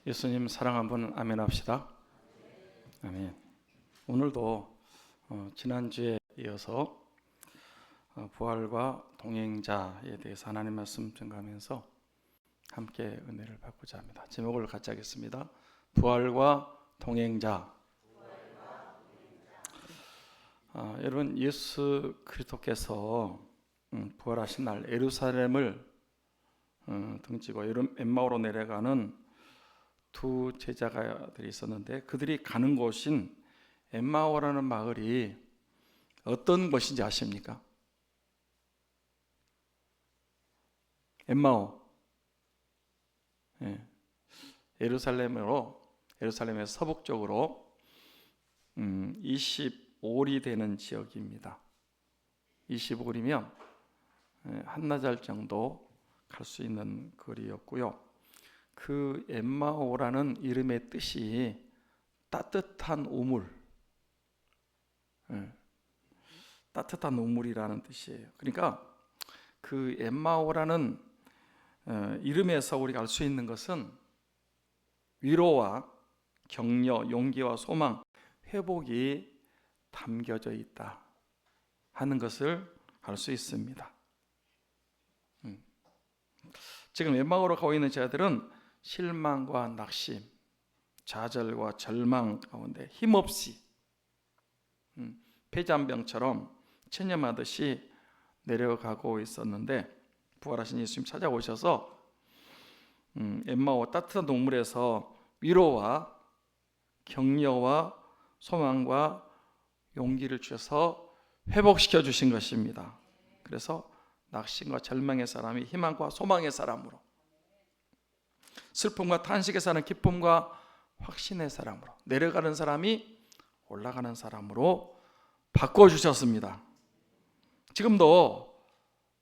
예수님 사랑 한번 아멘 합시다. 아멘. 오늘도 지난주에 이어서 부활과 동행자에 대해서 하나님 말씀 증거하면서 함께 은혜를 받고자 합니다. 제목을 같이 하겠습니다. 부활과 동행자. 여러분, 예수 그리스도께서 부활하신 날 예루살렘을 등지고 엠마오로 내려가는 두 제자가들이 있었는데, 그들이 가는 곳인 엠마오라는 마을이 어떤 곳인지 아십니까? 엠마오, 예루살렘에서 서북쪽으로 25里되는 지역입니다. 25리면 한나절 정도 갈 수 있는 거리였고요. 그 엠마오라는 이름의 뜻이 따뜻한 우물, 따뜻한 우물이라는 뜻이에요. 그러니까 그 엠마오라는 이름에서 우리가 알 수 있는 것은 위로와 격려, 용기와 소망, 회복이 담겨져 있다 하는 것을 알 수 있습니다. 지금 엠마오로 가고 있는 제자들은 실망과 낙심, 좌절과 절망 가운데 힘없이 폐잔병처럼 체념하듯이 내려가고 있었는데, 부활하신 예수님 찾아오셔서 엠마오 따뜻한 동물에서 위로와 격려와 소망과 용기를 주셔서 회복시켜 주신 것입니다. 그래서 낙심과 절망의 사람이 희망과 소망의 사람으로, 슬픔과 탄식의 사람 기쁨과 확신의 사람으로, 내려가는 사람이 올라가는 사람으로 바꿔주셨습니다. 지금도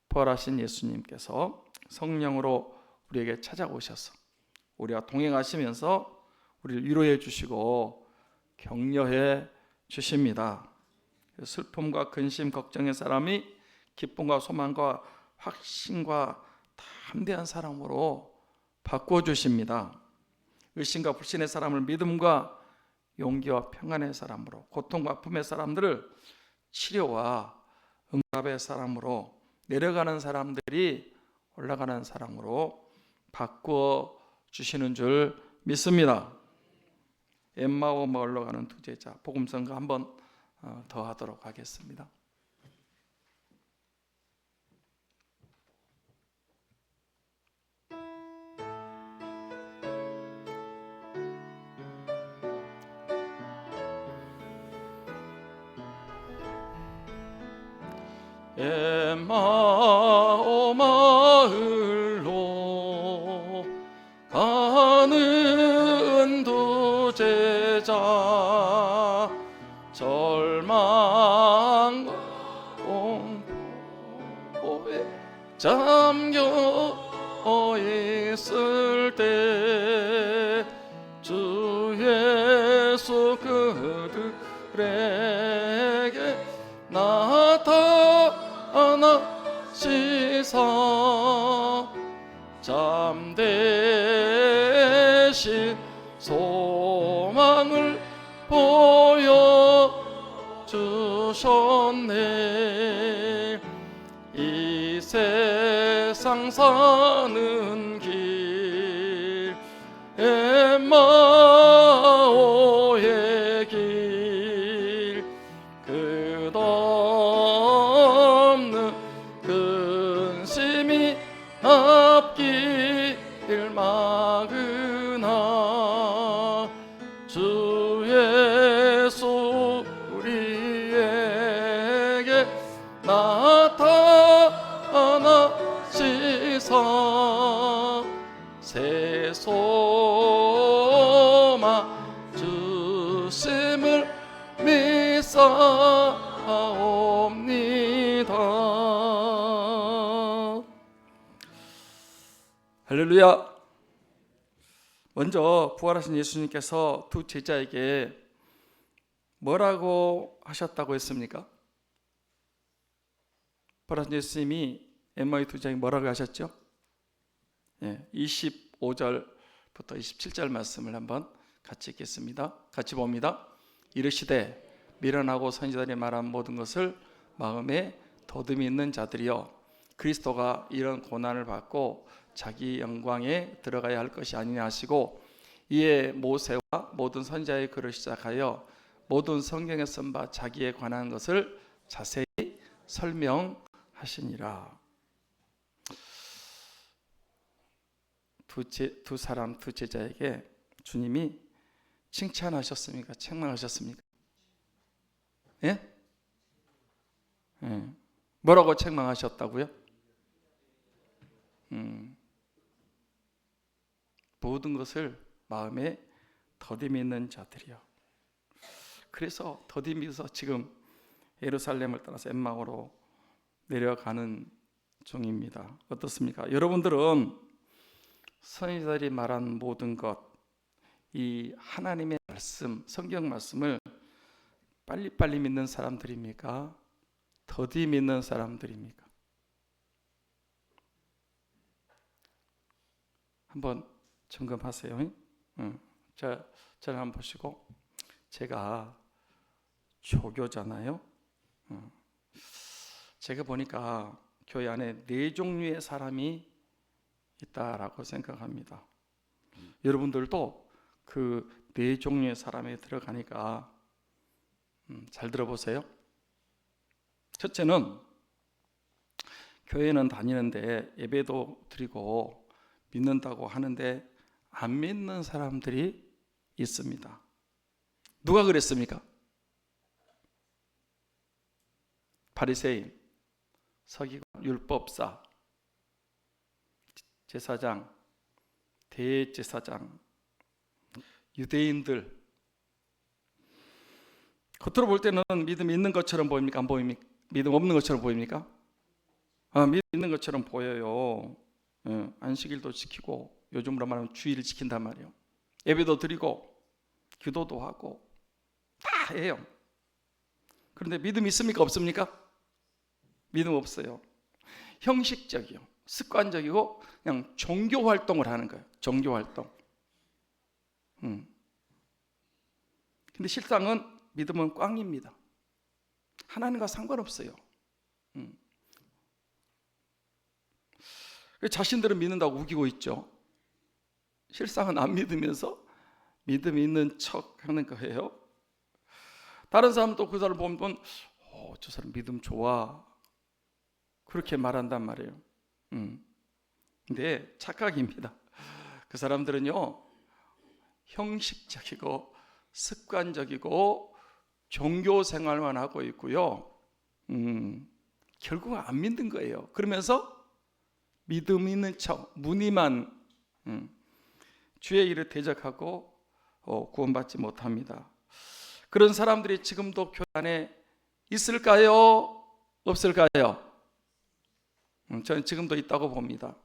부활하신 예수님께서 성령으로 우리에게 찾아오셔서 우리와 동행하시면서 우리를 위로해 주시고 격려해 주십니다. 슬픔과 근심, 걱정의 사람이 기쁨과 소망과 확신과 담대한 사람으로 바꿔주십니다. 의심과 불신의 사람을 믿음과 용기와 평안의 사람으로, 고통과 아픔의 사람들을 치료와 응답의 사람으로, 내려가는 사람들이 올라가는 사람으로 바꾸어 주시는 줄 믿습니다. 엠마오 마을로 가는 두 제자, 복음성가 한번 더 하도록 하겠습니다. 엠마오 마을로 가는 두 제자, 절망과 공포에 잠겨 있을 때 주 예수 그들에게 나타나시사 잠대신 소망을 보여주셨네. 이 세상 사는 길, 엠마오의 길, 끝없는 근심이 앞길 막으나 주 예수 우리에게 나타나시사 새 소망 주심을 믿사옵니다. 할렐루야. 먼저 부활하신 예수님께서 두 제자에게 뭐라고 하셨다고 했습니까? 부활하신 예수님이 엠마오의 두 제자에게 뭐라고 하셨죠? 25절부터 27절 말씀을 한번 같이 읽겠습니다. 같이 봅니다. 이르시되 미련하고 선지자들이 말한 모든 것을 마음에 더듬이 있는 자들이여, 그리스도가 이런 고난을 받고 자기 영광에 들어가야 할 것이 아니냐 하시고, 이에 모세와 모든 선지자의 글을 시작하여 모든 성경에 쓴 바 자기에 관한 것을 자세히 설명하시니라. 두 사람, 두 제자에게 주님이 칭찬하셨습니까? 책망하셨습니까? 예? 예. 뭐라고 책망하셨다고요? 모든 것을 마음에 더듬이 있는 자들이요. 그래서 더듬이서 지금 예루살렘을 떠나서 엠마오로 내려가는 중입니다. 어떻습니까? 여러분들은 선지자들이 말한 모든 것, 이 하나님의 말씀, 성경 말씀을 빨리빨리 믿는 사람들입니까? 더디 믿는 사람들입니까? 한번 점검하세요. 저를 한번 보시고, 제가 조교잖아요. 제가 보니까 교회 안에 4종류의 사람이 있다라고 생각합니다. 여러분들도 그 4종류의 사람에 들어가니까 잘 들어보세요. 첫째는 교회는 다니는데 예배도 드리고 믿는다고 하는데 안 믿는 사람들이 있습니다. 누가 그랬습니까? 바리새인, 서기관, 율법사, 제사장, 대제사장, 유대인들. 겉으로 볼 때는 믿음 있는 것처럼 보입니까? 안 보입니까? 믿음 없는 것처럼 보입니까? 믿음 있는 것처럼 보여요. 안식일도 지키고, 요즘으로 말하면 주일을 지킨단 말이에요. 예배도 드리고 기도도 하고 다 해요. 그런데 믿음 있습니까? 없습니까? 믿음 없어요. 형식적이요, 습관적이고 그냥 종교 활동을 하는 거예요. 종교 활동. 근데 실상은 믿음은 꽝입니다. 하나님과 상관없어요. 자신들은 믿는다고 우기고 있죠. 실상은 안 믿으면서 믿음이 있는 척 하는 거예요. 다른 사람도 그 사람을 보면 저 사람 믿음 좋아, 그렇게 말한단 말이에요. 근데 착각입니다. 그 사람들은요, 형식적이고 습관적이고 종교 생활만 하고 있고요. 결국은 안 믿는 거예요. 그러면서 믿음 있는 척, 무늬만 주의 일을 대적하고 구원받지 못합니다. 그런 사람들이 지금도 교회 안에 있을까요? 없을까요? 저는 지금도 있다고 봅니다.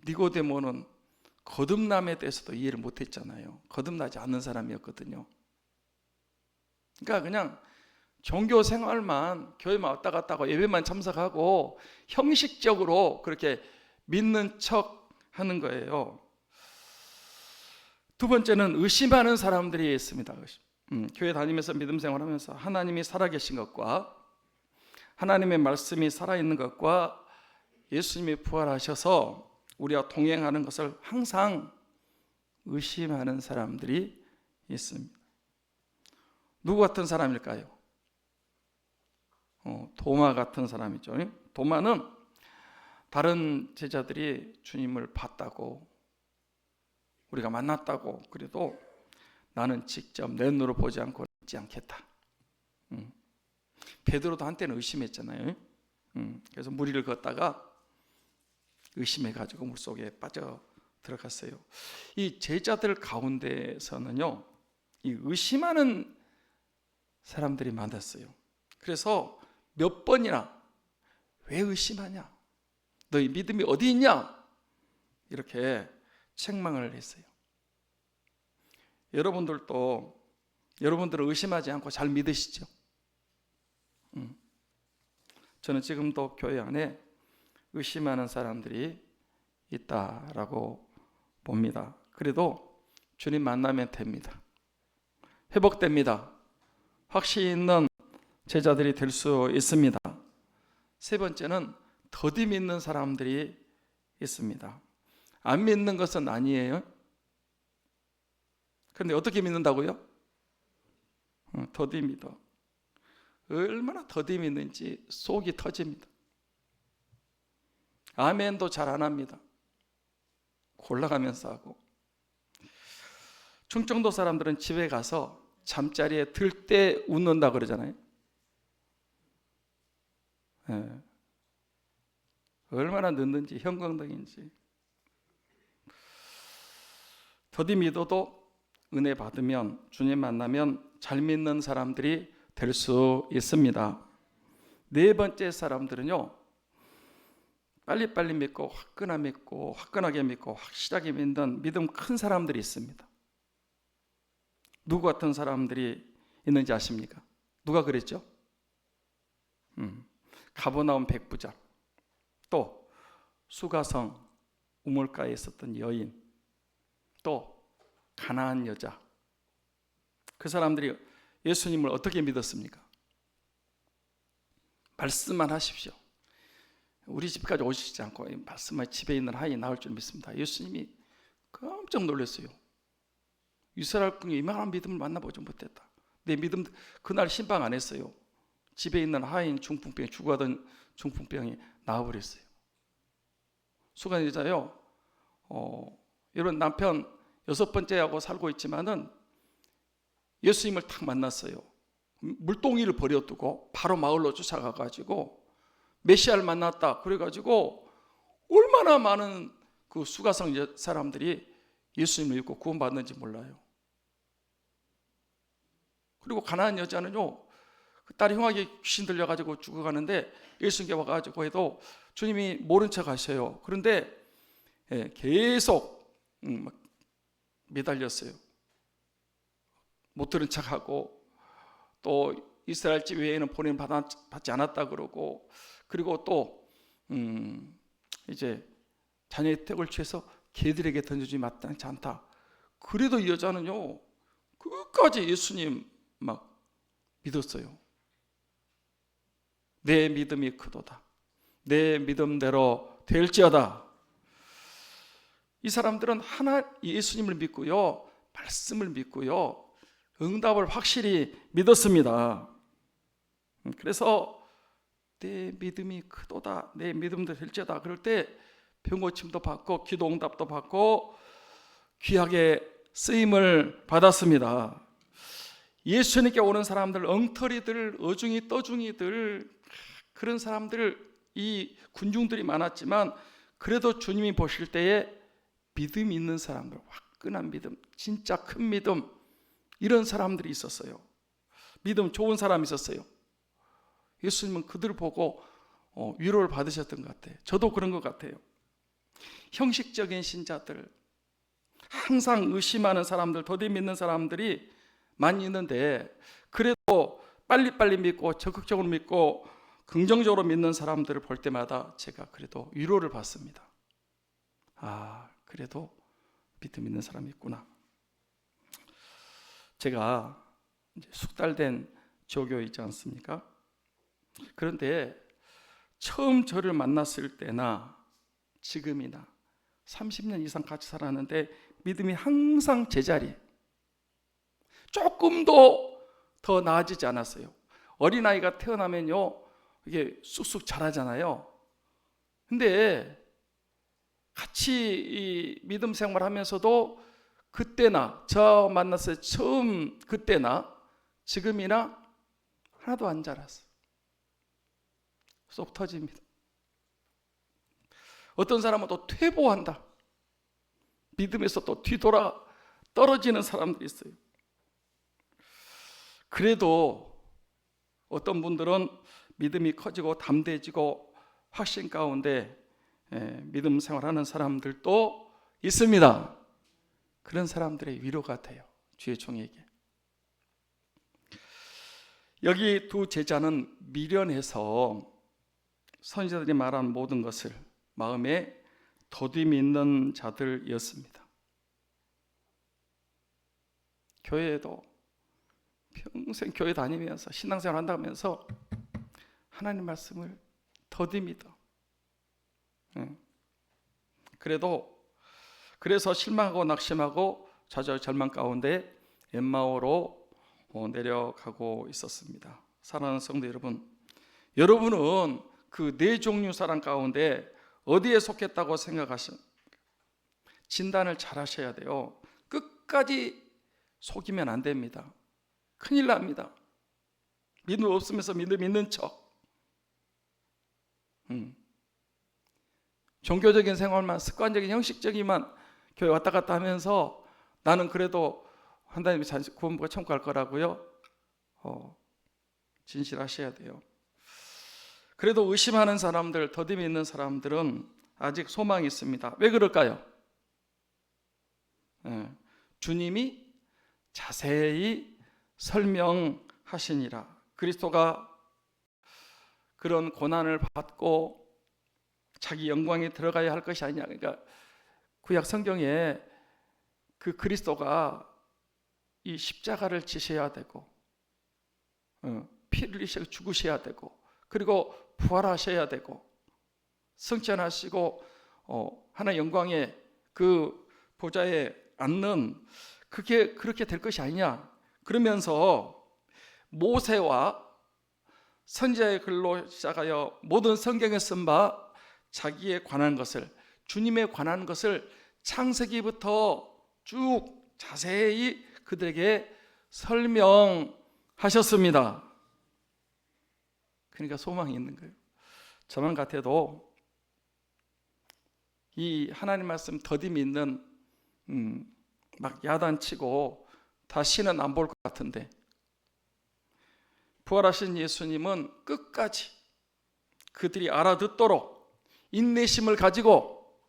니고데모는 거듭남에 대해서도 이해를 못했잖아요. 거듭나지 않는 사람이었거든요. 그러니까 그냥 종교 생활만, 교회만 왔다 갔다 하고 예배만 참석하고 형식적으로 그렇게 믿는 척 하는 거예요. 두 번째는 의심하는 사람들이 있습니다. 교회 다니면서 믿음 생활하면서 하나님이 살아계신 것과 하나님의 말씀이 살아있는 것과 예수님이 부활하셔서 우리와 동행하는 것을 항상 의심하는 사람들이 있습니다. 누구 같은 사람일까요? 도마 같은 사람이죠. 도마는 다른 제자들이 주님을 봤다고, 우리가 만났다고, 그래도 나는 직접 내 눈으로 보지 않고 믿지 않겠다. 베드로도 한때는 의심했잖아요. 그래서 물 위를 걷다가 의심해가지고 물속에 빠져 들어갔어요. 이 제자들 가운데서는요, 이 의심하는 사람들이 많았어요. 그래서 몇 번이나 왜 의심하냐? 너희 믿음이 어디 있냐? 이렇게 책망을 했어요. 여러분들은 의심하지 않고 잘 믿으시죠? 저는 지금도 교회 안에 의심하는 사람들이 있다라고 봅니다. 그래도 주님 만나면 됩니다. 회복됩니다. 확신이 있는 제자들이 될 수 있습니다. 세 번째는 더디 믿는 사람들이 있습니다. 안 믿는 것은 아니에요. 그런데 어떻게 믿는다고요? 더디 믿어. 얼마나 더디 믿는지 속이 터집니다. 아멘도 잘 안 합니다. 골라가면서 하고. 충청도 사람들은 집에 가서 잠자리에 들 때 웃는다 그러잖아요. 네. 얼마나 늦는지, 형광등인지. 더디 믿어도 은혜 받으면, 주님 만나면 잘 믿는 사람들이 될 수 있습니다. 네 번째 사람들은요, 빨리빨리 믿고 화끈하게 믿고 확실하게 믿는 믿음 큰 사람들이 있습니다. 누구 같은 사람들이 있는지 아십니까? 누가 그랬죠? 가버나움 백부장, 또 수가성 우물가에 있었던 여인, 또 가나안 여자. 그 사람들이 예수님을 어떻게 믿었습니까? 말씀만 하십시오. 우리 집까지 오시지 않고 말씀만 집에 있는 하인이 나올 줄 믿습니다. 예수님이 깜짝 놀랐어요. 이스라엘 중에 이만한 믿음을 만나보지 못했다. 내 믿음, 그날 신방 안 했어요. 집에 있는 하인 중풍병이, 죽어가던 중풍병이 나와버렸어요. 수간 여자요, 이런 남편 6번째하고 살고 있지만은 예수님을 딱 만났어요. 물동이를 버려두고 바로 마을로 쫓아가가지고 메시아를 만났다 그래가지고 얼마나 많은 그 수가성 사람들이 예수님을 믿고 구원받는지 몰라요. 그리고 가나안 여자는요, 그 딸이 흉하게 귀신 들려가지고 죽어가는데 예수님께 와가지고 해도 주님이 모른 척 하셔요. 그런데 계속 매달렸어요. 못 들은 척하고, 또 이스라엘 집 외에는 보냄 받지 않았다 그러고, 그리고 또 이제 자녀의 택을 취해서 개들에게 던져주지 마땅치 않다. 그래도 이 여자는요, 끝까지 예수님 막 믿었어요. 내 믿음이 크도다. 내 믿음대로 될지어다. 이 사람들은 예수님을 믿고요, 말씀을 믿고요, 응답을 확실히 믿었습니다. 그래서 내 믿음이 크도다, 내 믿음대로 될지어다. 그럴 때 병고침도 받고 기도 응답도 받고 귀하게 쓰임을 받았습니다. 예수님께 오는 사람들, 엉터리들, 어중이 떠중이들, 그런 사람들, 이 군중들이 많았지만 그래도 주님이 보실 때에 믿음 있는 사람들, 화끈한 믿음, 진짜 큰 믿음, 이런 사람들이 있었어요. 믿음 좋은 사람이 있었어요. 예수님은 그들을 보고 위로를 받으셨던 것 같아요. 저도 그런 것 같아요. 형식적인 신자들, 항상 의심하는 사람들, 더디 믿는 사람들이 많이 있는데, 그래도 빨리빨리 믿고 적극적으로 믿고 긍정적으로 믿는 사람들을 볼 때마다 제가 그래도 위로를 받습니다. 아, 그래도 믿음 있는 사람이 있구나. 제가 이제 숙달된 조교이지 않습니까? 그런데 처음 저를 만났을 때나 지금이나 30년 이상 같이 살았는데 믿음이 항상 제자리, 조금도 더 나아지지 않았어요. 어린아이가 태어나면요, 이게 쑥쑥 자라잖아요. 근데 같이 이 믿음 생활하면서도 그때나 저 만났을 때 처음 그때나 지금이나 하나도 안 자랐어요. 쏙 터집니다. 어떤 사람은 또 퇴보한다. 믿음에서 또 뒤돌아 떨어지는 사람들이 있어요. 그래도 어떤 분들은 믿음이 커지고 담대해지고 확신 가운데 믿음 생활하는 사람들도 있습니다. 그런 사람들의 위로가 돼요, 주의 종에게. 여기 두 제자는 미련해서 선지자들이 말한 모든 것을 마음에 더디 있는 자들이었습니다. 교회에도 평생 교회 다니면서 신앙생활 한다면서 하나님 말씀을 더디 믿어. 그래서 실망하고 낙심하고 좌절 절망 가운데 엠마오로 내려가고 있었습니다. 사랑하는 성도 여러분, 여러분은 그 네 종류 사람 가운데 어디에 속했다고 생각하십니까? 진단을 잘 하셔야 돼요. 끝까지 속이면 안 됩니다. 큰일 납니다. 믿음 없으면서 믿음 있는 척, 종교적인 생활만, 습관적인 형식적이만 교회 왔다 갔다 하면서 나는 그래도 하나님이 구원받고 천국 갈 거라고요? 진실하셔야 돼요. 그래도 의심하는 사람들, 더듬이 있는 사람들은 아직 소망이 있습니다. 왜 그럴까요? 주님이 자세히 설명하시니라. 그리스도가 그런 고난을 받고 자기 영광에 들어가야 할 것이 아니냐. 그러니까 구약 성경에 그 그리스도가 이 십자가를 지셔야 되고 피를 흘리셔서 죽으셔야 되고 그리고 부활하셔야 되고 승천하시고 하나님 영광의 그 보좌에 앉는 그게 그렇게 될 것이 아니냐. 그러면서 모세와 선지자의 글로 시작하여 모든 성경에 쓴 바 자기에 관한 것을, 주님에 관한 것을 창세기부터 쭉 자세히 그들에게 설명하셨습니다. 그러니까 소망이 있는 거예요. 저만 같아도 이 하나님 말씀 더디 믿는 막 야단치고 다시는 안 볼 것 같은데, 부활하신 예수님은 끝까지 그들이 알아듣도록 인내심을 가지고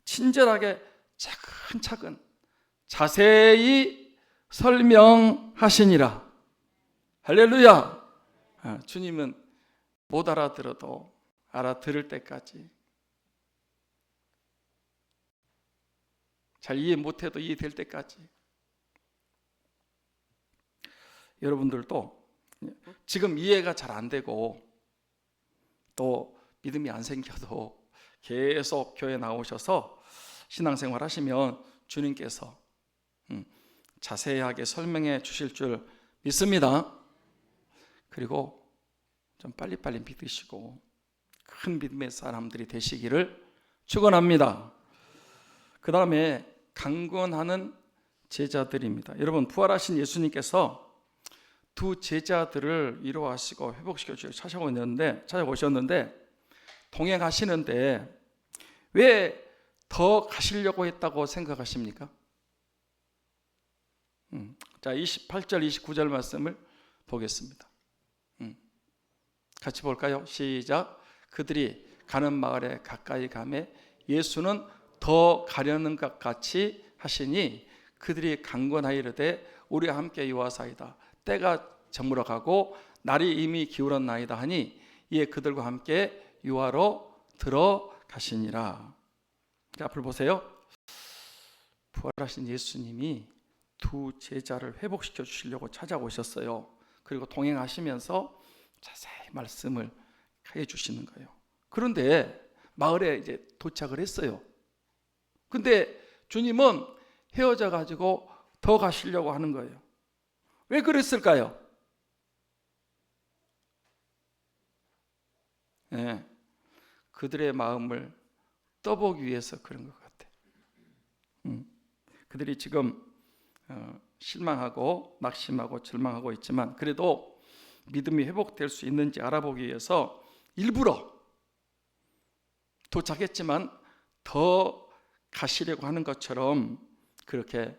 친절하게 차근차근 자세히 설명하시니라. 할렐루야. 주님은 못 알아들어도 알아들을 때까지, 잘 이해 못해도 이해될 때까지. 여러분들도 지금 이해가 잘 안 되고 또 믿음이 안 생겨도 계속 교회 나오셔서 신앙생활 하시면 주님께서 자세하게 설명해 주실 줄 믿습니다. 그리고 좀 빨리빨리 믿으시고 큰 믿음의 사람들이 되시기를 축원합니다. 그 다음에 강권하는 제자들입니다. 여러분, 부활하신 예수님께서 두 제자들을 위로하시고 회복시켜 주시고 찾아오셨는데 동행하시는데 왜 더 가시려고 했다고 생각하십니까? 자, 28절 29절 말씀을 보겠습니다. 같이 볼까요? 시작. 그들이 가는 마을에 가까이 가매 예수는 더 가려는 것 같이 하시니 그들이 강권하여 이르되 우리와 함께 유하사이다. 때가 저물어 가고 날이 이미 기울었나이다 하니 이에 그들과 함께 유하로 들어가시니라. 앞을 보세요. 부활하신 예수님이 두 제자를 회복시켜 주시려고 찾아오셨어요. 그리고 동행하시면서 자세히 말씀을 해 주시는 거예요. 그런데 마을에 이제 도착을 했어요. 근데 주님은 헤어져 가지고 더 가시려고 하는 거예요. 왜 그랬을까요? 네, 그들의 마음을 떠보기 위해서 그런 것 같아요. 그들이 지금 실망하고 낙심하고 절망하고 있지만 그래도 믿음이 회복될 수 있는지 알아보기 위해서 일부러 도착했지만 더 가시려고 하는 것처럼 그렇게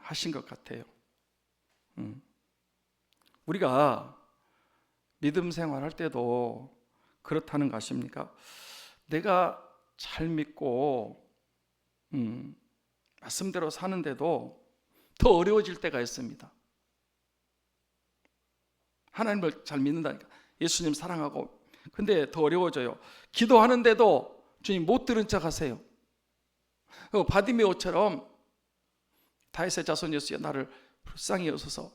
하신 것 같아요. 우리가 믿음 생활할 때도 그렇다는 거 아십니까? 내가 잘 믿고 말씀대로 사는데도 더 어려워질 때가 있습니다. 하나님을 잘 믿는다니까, 예수님 사랑하고, 근데 더 어려워져요. 기도하는데도 주님 못 들은 척 하세요. 바디메오처럼 다윗의 자손 예수여 나를 불쌍히 여소서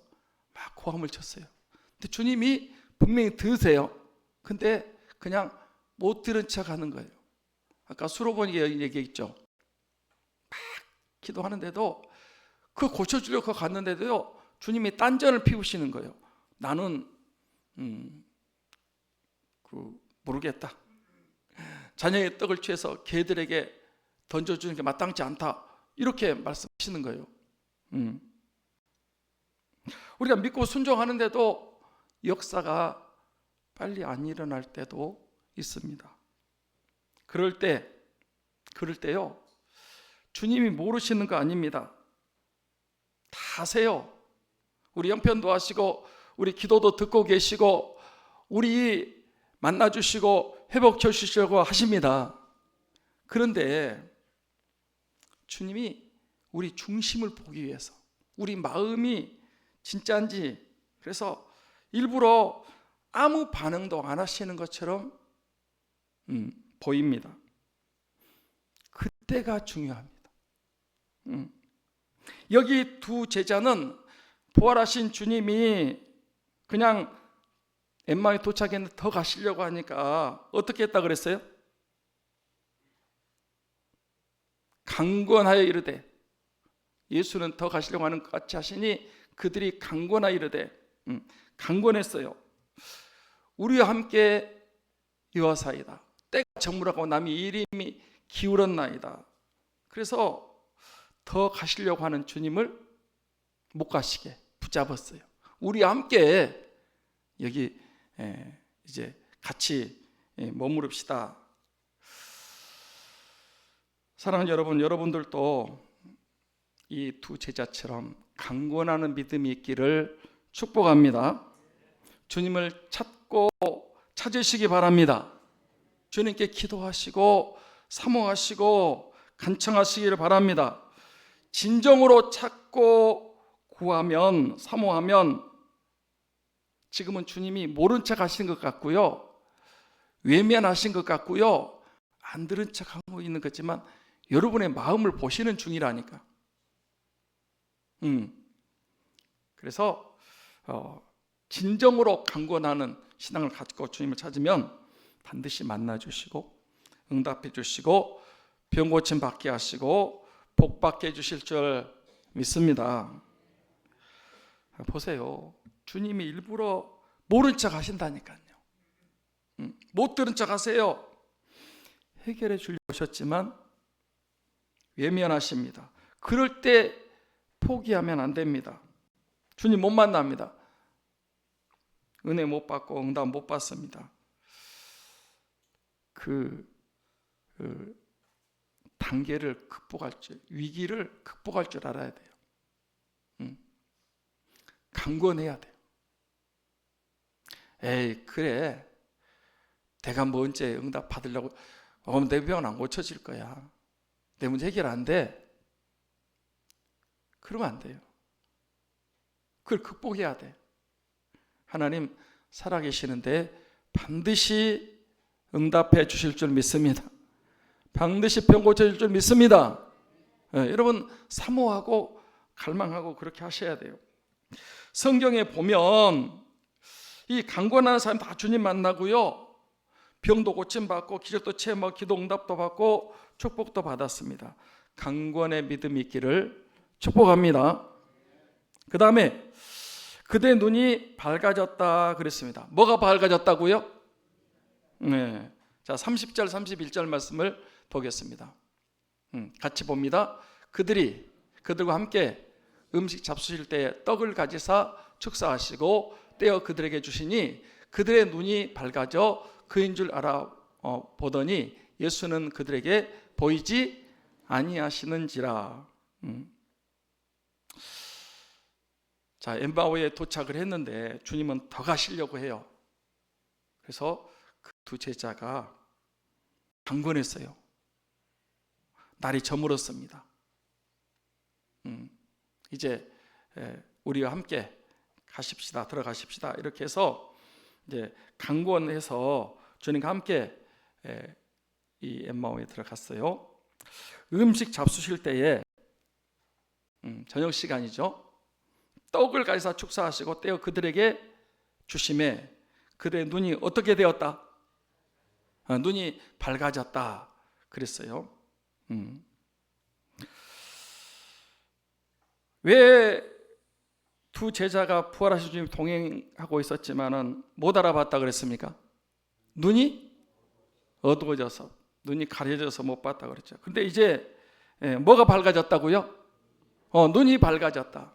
막 고함을 쳤어요. 근데 주님이 분명히 들으세요. 근데 그냥 못 들은 척 하는 거예요. 아까 수로보니 얘기했죠. 막 기도하는데도 그 고쳐주려고 갔는데도요, 주님이 딴전을 피우시는 거예요. 나는 모르겠다. 자녀의 떡을 취해서 개들에게 던져주는 게 마땅치 않다. 이렇게 말씀하시는 거예요. 우리가 믿고 순종하는데도 역사가 빨리 안 일어날 때도 있습니다. 그럴 때요, 주님이 모르시는 거 아닙니다. 다 아세요. 우리 형편도 하시고 우리 기도도 듣고 계시고 우리 만나주시고 회복해 주시려고 하십니다. 그런데 주님이 우리 중심을 보기 위해서 우리 마음이 진짜인지, 그래서 일부러 아무 반응도 안 하시는 것처럼 보입니다. 그때가 중요합니다. 여기 두 제자는 부활하신 주님이 그냥 엠마오에 도착했는데 더 가시려고 하니까 어떻게 했다 그랬어요? 강권하여 이르되, 예수는 더 가시려고 하는 것 같이 하시니 그들이 강권하여 이르되, 강권했어요. 우리와 함께 유하사이다. 때가 저물하고 남이 이름이 기울었나이다. 그래서 더 가시려고 하는 주님을 못 가시게 붙잡았어요. 우리와 함께 여기 이제 같이 머무릅시다. 사랑하는 여러분, 여러분들도 이 두 제자처럼 강권하는 믿음이 있기를 축복합니다. 주님을 찾고 찾으시기 바랍니다. 주님께 기도하시고 사모하시고 간청하시기를 바랍니다. 진정으로 찾고 구하면, 사모하면 지금은 주님이 모른 척 하신 것 같고요, 외면하신 것 같고요, 안 들은 척 하고 있는 거지만 여러분의 마음을 보시는 중이라니까. 그래서 진정으로 강권하는 신앙을 가지고 주님을 찾으면 반드시 만나주시고 응답해 주시고 병 고침 받게 하시고 복 받게 해주실 줄 믿습니다. 보세요, 주님이 일부러 모른 척 하신다니까요. 못 들은 척 하세요. 해결해 주려고 하셨지만 외면하십니다. 그럴 때 포기하면 안 됩니다. 주님 못 만납니다. 은혜 못 받고 응답 못 받습니다. 그 단계를 극복할 줄, 위기를 극복할 줄 알아야 돼요. 강권해야 돼요. 에이 그래, 내가 먼저 응답 받으려고 내 병은 안 고쳐질 거야, 내 문제 해결 안 돼, 그러면 안 돼요. 그걸 극복해야 돼. 하나님 살아계시는데 반드시 응답해 주실 줄 믿습니다. 반드시 병 고쳐질 줄 믿습니다. 여러분 사모하고 갈망하고 그렇게 하셔야 돼요. 성경에 보면 이 강권하는 사람 다 주님 만나고요, 병도 고침받고 기적도 체험하고 기도 응답도 받고 축복도 받았습니다. 강권의 믿음이 있기를 축복합니다. 그 다음에 그대 눈이 밝아졌다 그랬습니다. 뭐가 밝아졌다고요? 네. 자 30절 31절 말씀을 보겠습니다. 같이 봅니다. 그들과 함께 음식 잡수실 때 떡을 가지사 축사하시고 떼어 그들에게 주시니 그들의 눈이 밝아져 그인 줄 알아 보더니 예수는 그들에게 보이지 아니하시는지라. 자, 엠마오에 도착을 했는데 주님은 더 가시려고 해요. 그래서 그 두 제자가 강권했어요. 날이 저물었습니다. 이제 우리와 함께 가십시다, 들어가십시다, 이렇게 해서 이제 강권해서 주님과 함께 이 엠마오에 들어갔어요. 음식 잡수실 때에 저녁 시간이죠. 떡을 가지사 축사하시고 떼어 그들에게 주심에 그들의 눈이 어떻게 되었다? 눈이 밝아졌다 그랬어요. 왜 두 제자가 부활하신 주님 동행하고 있었지만은 못 알아봤다 그랬습니까? 눈이 어두워져서, 눈이 가려져서 못 봤다 그랬죠. 근데 이제 뭐가 밝아졌다고요? 눈이 밝아졌다.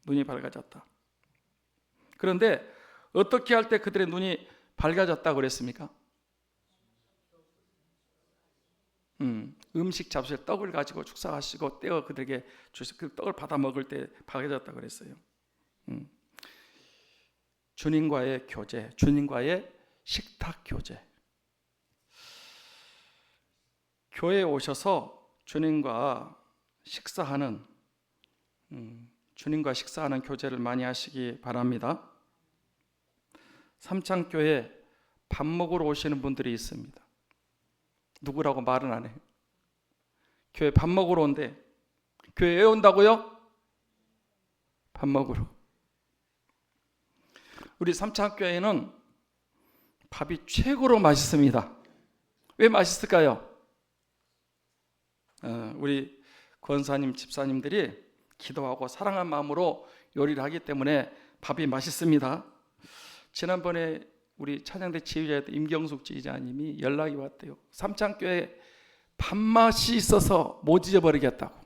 눈이 밝아졌다. 그런데 어떻게 할 때 그들의 눈이 밝아졌다고 그랬습니까? 음식 잡수에 떡을 가지고 축사하시고 떼어 그들에게 주시, 그 떡을 받아 먹을 때 밝아졌다고 그랬어요. 주님과의 교제, 주님과의 식탁 교제. 교회에 오셔서 주님과 식사하는 교제를 많이 하시기 바랍니다. 삼창교회 밥 먹으러 오시는 분들이 있습니다. 누구라고 말은 안 해요. 교회 밥 먹으러 온대. 교회에 온다고요? 밥 먹으러. 우리 삼창교회는 밥이 최고로 맛있습니다. 왜 맛있을까요? 우리 권사님, 집사님들이 기도하고 사랑한 마음으로 요리를 하기 때문에 밥이 맛있습니다. 지난번에 우리 찬양대 지휘자 임경숙 지휘자님이 연락이 왔대요. 삼창교회 밥맛이 있어서 못 잊어버리겠다고.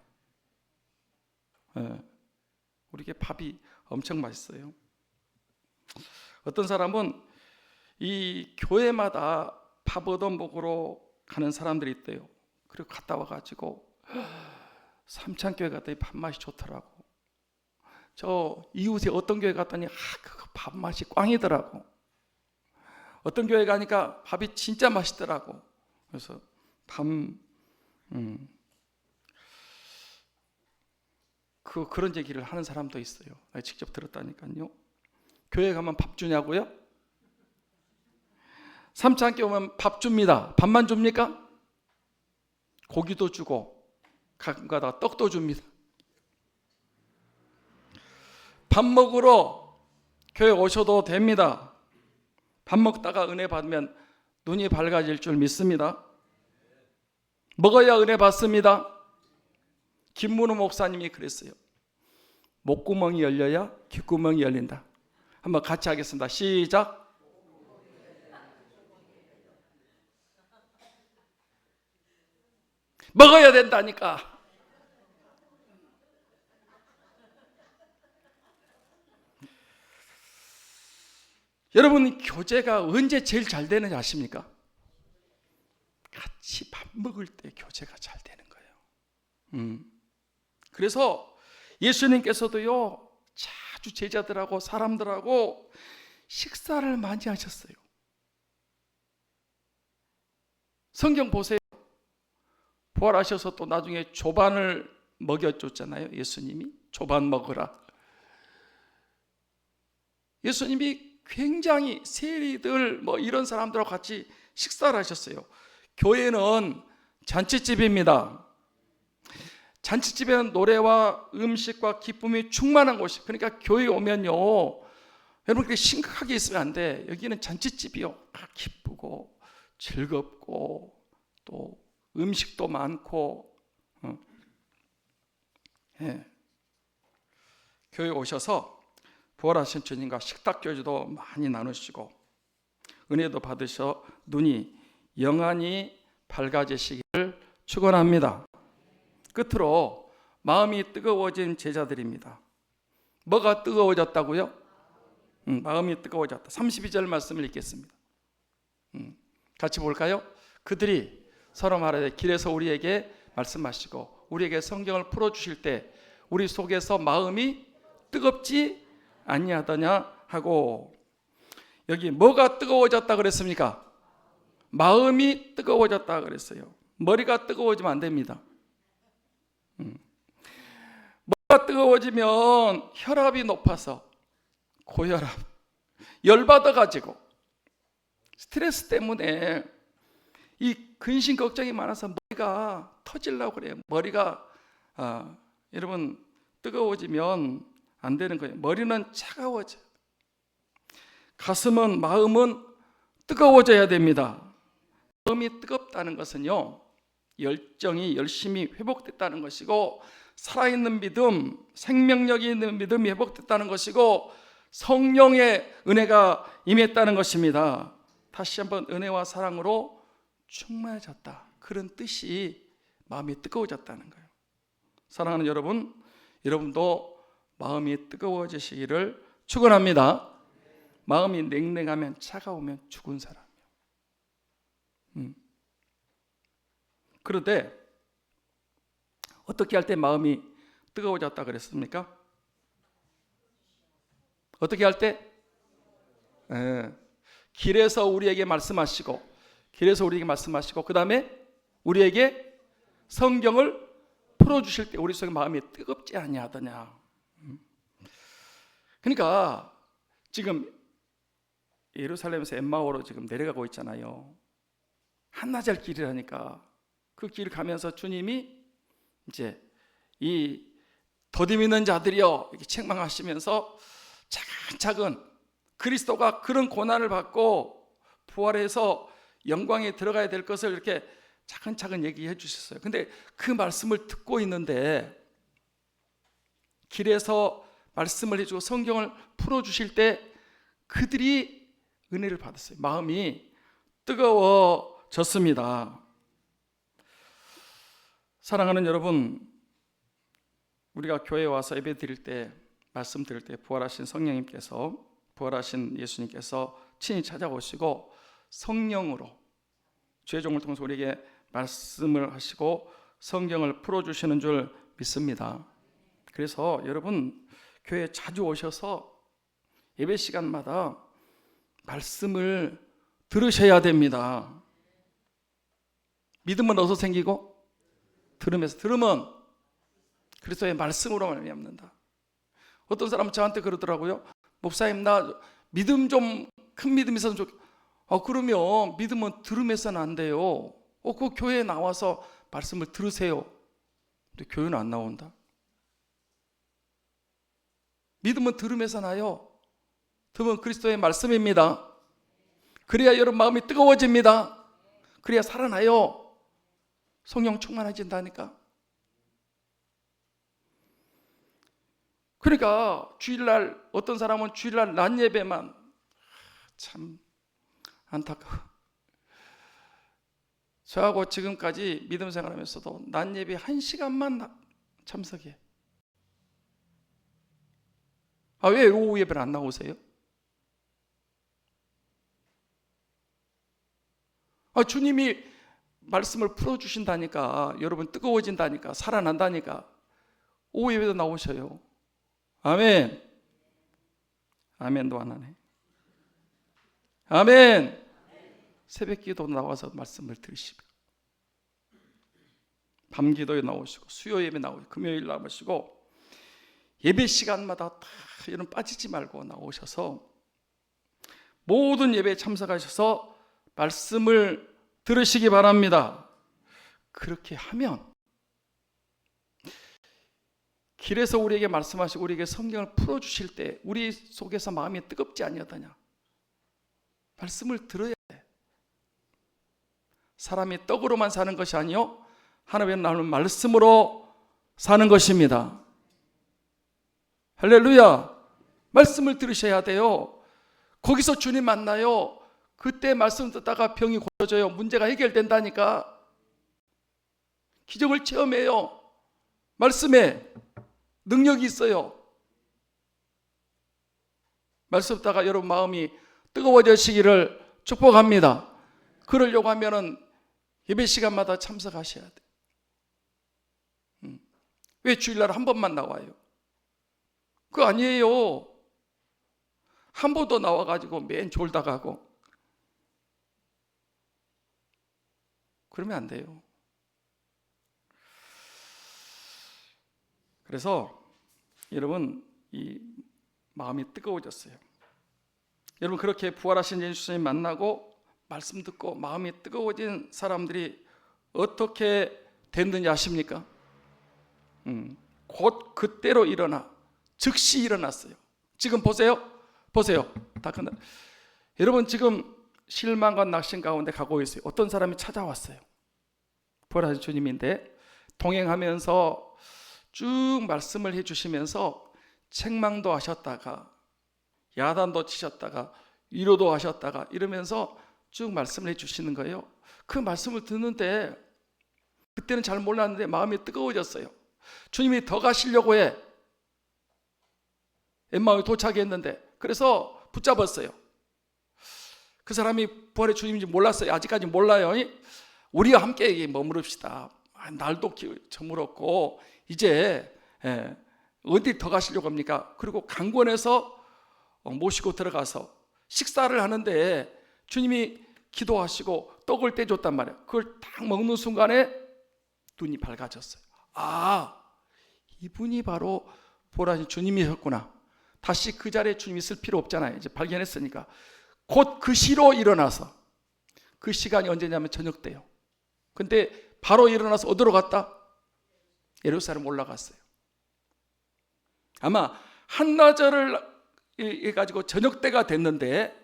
우리게 밥이 엄청 맛있어요. 어떤 사람은 이 교회마다 밥 얻어 먹으러 가는 사람들이 있대요. 그리고 갔다 와가지고 삼창교회 갔더니 밥맛이 좋더라고. 저 이웃에 어떤 교회 갔더니 그 밥맛이 꽝이더라고. 어떤 교회 가니까 밥이 진짜 맛있더라고. 그래서 그런 얘기를 하는 사람도 있어요. 내가 직접 들었다니까요. 교회 가면 밥 주냐고요? 삼창교회 오면 밥 줍니다. 밥만 줍니까? 고기도 주고 가끔가다 떡도 줍니다. 밥 먹으러 교회 오셔도 됩니다. 밥 먹다가 은혜 받으면 눈이 밝아질 줄 믿습니다. 먹어야 은혜 받습니다. 김문우 목사님이 그랬어요. 목구멍이 열려야 귓구멍이 열린다. 한번 같이 하겠습니다. 시작. 먹어야 된다니까. 여러분, 교제가 언제 제일 잘 되는지 아십니까? 같이 밥 먹을 때 교제가 잘 되는 거예요. 그래서 예수님께서도요, 자주 제자들하고 사람들하고 식사를 많이 하셨어요. 성경 보세요. 부활하셔서 또 나중에 조반을 먹여줬잖아요. 예수님이 조반 먹으라. 예수님이 굉장히 세리들 이런 사람들하고 같이 식사를 하셨어요. 교회는 잔치집입니다. 잔치집에는 노래와 음식과 기쁨이 충만한 곳이. 그러니까 교회에 오면요, 여러분 그렇게 심각하게 있으면 안 돼. 여기는 잔치집이요. 기쁘고 즐겁고 또 음식도 많고. 교회에 오셔서 부활하신 주님과 식탁 교제도 많이 나누시고 은혜도 받으셔 눈이 영안이 밝아지시기를 축원합니다. 끝으로 마음이 뜨거워진 제자들입니다. 뭐가 뜨거워졌다고요? 마음이 뜨거워졌다. 32절 말씀을 읽겠습니다. 같이 볼까요? 그들이 서로 말하되 길에서 우리에게 말씀하시고 우리에게 성경을 풀어주실 때 우리 속에서 마음이 뜨겁지 아니하더냐 하고. 여기 뭐가 뜨거워졌다 그랬습니까? 마음이 뜨거워졌다 그랬어요. 머리가 뜨거워지면 안 됩니다. 머리가 뜨거워지면 혈압이 높아서 고혈압, 열받아가지고 스트레스 때문에 이 근심 걱정이 많아서 머리가 터지려고 그래요. 머리가 여러분 뜨거워지면 안 되는 거예요. 머리는 차가워져요. 가슴은, 마음은 뜨거워져야 됩니다. 마음이 뜨겁다는 것은요, 열정이 열심히 회복됐다는 것이고, 살아있는 믿음, 생명력이 있는 믿음이 회복됐다는 것이고, 성령의 은혜가 임했다는 것입니다. 다시 한번 은혜와 사랑으로 충만해졌다, 그런 뜻이 마음이 뜨거워졌다는 거예요. 사랑하는 여러분, 여러분도 마음이 뜨거워지시기를 축원합니다. 마음이 냉랭하면, 차가우면 죽은 사람이에요. 그런데 어떻게 할 때 마음이 뜨거워졌다 그랬습니까? 어떻게 할 때? 길에서 우리에게 말씀하시고, 그 다음에 우리에게 성경을 풀어주실 때 우리 속에 마음이 뜨겁지 아니하더냐. 그러니까 지금 예루살렘에서 엠마오로 지금 내려가고 있잖아요. 한나절 길이라니까. 그 길 가면서 주님이 이제 이 더디 있는 자들이여 이렇게 책망하시면서 차근차근 그리스도가 그런 고난을 받고 부활해서 영광에 들어가야 될 것을 이렇게 차근차근 얘기해 주셨어요. 근데 그 말씀을 듣고 있는데, 길에서 말씀을 해주고 성경을 풀어주실 때 그들이 은혜를 받았어요. 마음이 뜨거워졌습니다. 사랑하는 여러분, 우리가 교회에 와서 예배 드릴 때, 말씀 드릴 때 부활하신 성령님께서, 부활하신 예수님께서 친히 찾아오시고 성령으로 주의 종을 통해서 우리에게 말씀을 하시고 성경을 풀어주시는 줄 믿습니다. 그래서 여러분, 교회에 자주 오셔서 예배 시간마다 말씀을 들으셔야 됩니다. 믿음은 어디서 생기고? 들으면서. 들으면 그리스도의 말씀으로 말미암는다. 어떤 사람은 저한테 그러더라고요. 목사님, 나 믿음 좀, 큰 믿음이 있어서 그러면 믿음은 들으면서는 안 돼요. 그 교회에 나와서 말씀을 들으세요. 근데 교회는 안 나온다. 믿음은 들으면서 나요. 들으면 그리스도의 말씀입니다. 그래야 여러분 마음이 뜨거워집니다. 그래야 살아나요. 성령 충만해진다니까. 그러니까 주일날, 어떤 사람은 주일날 낮 예배만, 참 안타까워. 저하고 지금까지 믿음 생활하면서도 낮 예배 1시간만 참석해. 왜 오후 예배를 안 나오세요? 주님이 말씀을 풀어주신다니까, 여러분 뜨거워진다니까, 살아난다니까 오후 예배도 나오셔요. 아멘. 아멘도 안 하네. 아멘. 새벽기도 나와서 말씀을 들으시고, 밤기도에 나오시고, 수요 예배 나오시고, 금요일 나오시고, 예배 시간마다 다 이런 빠지지 말고 나오셔서 모든 예배에 참석하셔서 말씀을 들으시기 바랍니다. 그렇게 하면 길에서 우리에게 말씀하시고 우리에게 성경을 풀어주실 때 우리 속에서 마음이 뜨겁지 아니하더냐. 말씀을 들어야 돼. 사람이 떡으로만 사는 것이 아니요 하나님의 나오는 말씀으로 사는 것입니다. 할렐루야. 말씀을 들으셔야 돼요. 거기서 주님 만나요. 그때 말씀 듣다가 병이 고쳐져요. 문제가 해결된다니까. 기적을 체험해요. 말씀에 능력이 있어요. 말씀 듣다가 여러분 마음이 뜨거워지시기를 축복합니다. 그러려고 하면은 예배 시간마다 참석하셔야 돼. 왜 주일날 한 번만 나와요? 그거 아니에요. 한 번 더 나와가지고 맨 졸다 가고 그러면 안 돼요. 그래서 여러분 이 마음이 뜨거워졌어요. 여러분 그렇게 부활하신 예수님 만나고 말씀 듣고 마음이 뜨거워진 사람들이 어떻게 됐는지 아십니까? 곧 그때로 일어나 즉시 일어났어요. 지금 보세요. 다 끝나. 여러분 지금 실망과 낙심 가운데 가고 있어요. 어떤 사람이 찾아왔어요. 부활하신 주님인데 동행하면서 쭉 말씀을 해주시면서 책망도 하셨다가 야단도 치셨다가 위로도 하셨다가 이러면서 쭉 말씀을 해주시는 거예요. 그 말씀을 듣는데 그때는 잘 몰랐는데 마음이 뜨거워졌어요. 주님이 더 가시려고 해. 엠마오에 도착했는데 그래서 붙잡았어요. 그 사람이 부활의 주님인지 몰랐어요. 아직까지 몰라요. 우리와 함께 머무릅시다. 날도 저물었고 이제 어디 더 가시려고 합니까? 그리고 강권에서 모시고 들어가서 식사를 하는데 주님이 기도하시고 떡을 떼줬단 말이에요. 그걸 딱 먹는 순간에 눈이 밝아졌어요. 아, 이분이 바로 보라신 주님이셨구나. 다시 그 자리에 주님이 있을 필요 없잖아요. 이제 발견했으니까 곧 그 시로 일어나서, 그 시간이 언제냐면 저녁 때요. 근데 바로 일어나서 어디로 갔다? 예루살렘 올라갔어요. 아마 한나절을 해가지고 저녁 때가 됐는데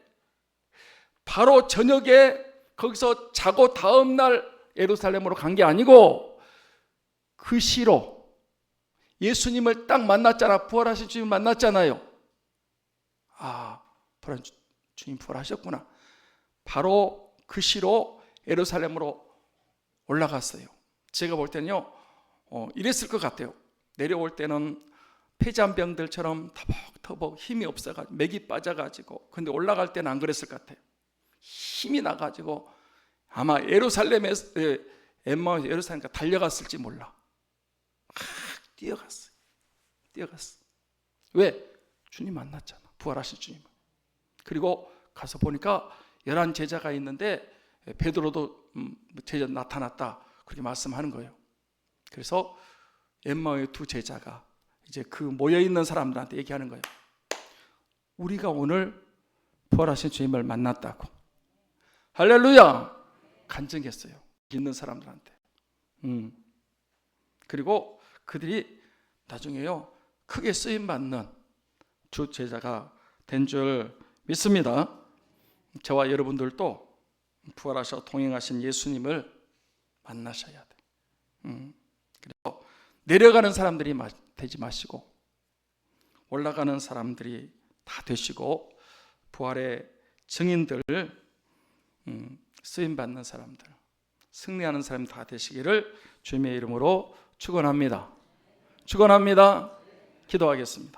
바로 저녁에 거기서 자고 다음날 예루살렘으로 간 게 아니고 그 시로 예수님을 딱 만났잖아. 부활하신 주님 만났잖아요. 아, 부활하신 주님 부활하셨구나. 바로 그 시로 예루살렘으로 올라갔어요. 제가 볼 때는요, 이랬을 것 같아요. 내려올 때는 폐잔병들처럼 터벅터벅 힘이 없어가지고 맥이 빠져가지고, 근데 올라갈 때는 안 그랬을 것 같아요. 힘이 나가지고 아마 예루살렘에서 엠마오에서 예루살렘까지 달려갔을지 몰라. 뛰어갔어요. 왜? 주님 만났잖아. 부활하신 주님. 그리고 가서 보니까 11 제자가 있는데 베드로도 제자 나타났다. 그렇게 말씀하는 거예요. 그래서 엠마오의 2 제자가 이제 그 모여있는 사람들한테 얘기하는 거예요. 우리가 오늘 부활하신 주님을 만났다고. 할렐루야! 간증했어요. 있는 사람들한테. 그리고 그들이 나중에요, 크게 쓰임받는 주 제자가 된 줄 믿습니다. 저와 여러분들도 부활하셔 동행하신 예수님을 만나셔야 돼요. 그리고 내려가는 사람들이 되지 마시고 올라가는 사람들이 다 되시고 부활의 증인들, 쓰임받는 사람들, 승리하는 사람이 다 되시기를 주님의 이름으로 축원합니다. 기도하겠습니다.